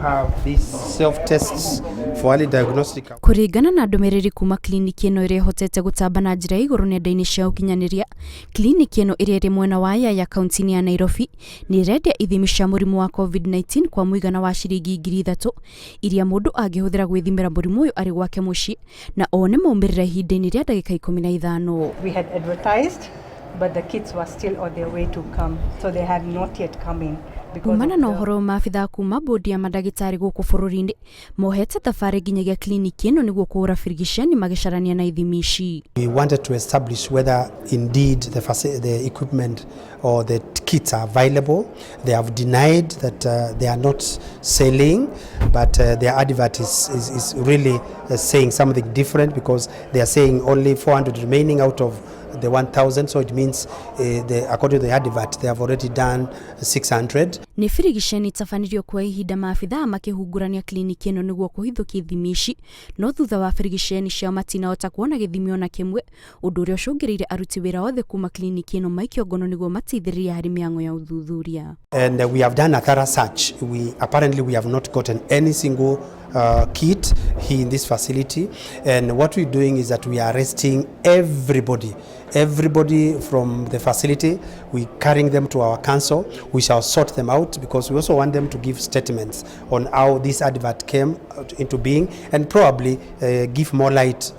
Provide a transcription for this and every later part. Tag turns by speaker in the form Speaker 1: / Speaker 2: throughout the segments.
Speaker 1: have these self-tests for early diagnostic.
Speaker 2: Kuringana na ndomereri kuma kliniki ino iria hotete gutamba na njira iguru nenda-ini cia ukinyaniria, kliniki ino iria iri mwena wa Yaya kaunti-ini ya Nairobi niirendia ithimi cia murimu wa COVID-19 kwa muigana wa ciringi 3,000 iria mundu angihuthira gwithimira murimu uyu ari gwake mucii na one maumirira ihinda-ini ria ndagika 15.
Speaker 3: We had advertised, but the kits were still on their way to come, so they had not yet come in.
Speaker 2: Kumana na uhoro Maabitha kuuma Mbondi ya mandagitari guuku bururi-ini mohete thabari nginyagia kliniki ino niguo kuura firigiceni magicarania na ithimi ici.
Speaker 1: We wanted to establish whether indeed the equipment or the kits are available. They have denied that they are not selling, but their advert is really saying something different, because they are saying only 400 remaining out of the 1,000, so it means according to the advert they have already done 600.
Speaker 2: Ni firigiceni tafanirio kwa ihinda Maabitha makihungurania kliniki ino niguo kuhithukia ithimi ici, no thutha wa firigiceni cia matinahota kuona githimi ona kimwe, undu uria ucungiriire aruti wira othe kuma kliniki ino maikio ngono niguo matithiriria hari miango ya uthuthuria.
Speaker 1: And we have done a thorough search. Apparently we have not gotten any single kit here in this facility, and what we're doing is that we are arresting everybody from the facility. We're carrying them to our council. We shall sort them out, because we also want them to give statements on how this advert came into being, and probably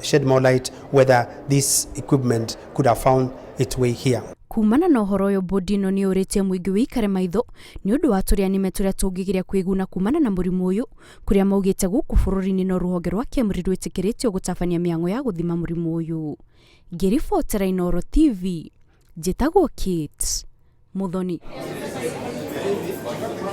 Speaker 1: shed more light whether this equipment could have found its way here.
Speaker 2: Kumana na uhoro uyu Mbondi ino ni uritie muingi wikare maitho ni undu wa turianime turia tungigiria kwiguna kumana na murimu uyu, kuria maugite guuku bururi-ini no ruhonge rwa Kemri rwitikiritio gutabania miango ya guthima murimu uyu. Ngiribotera Inooro TV, njitagwo Kate Muthoni.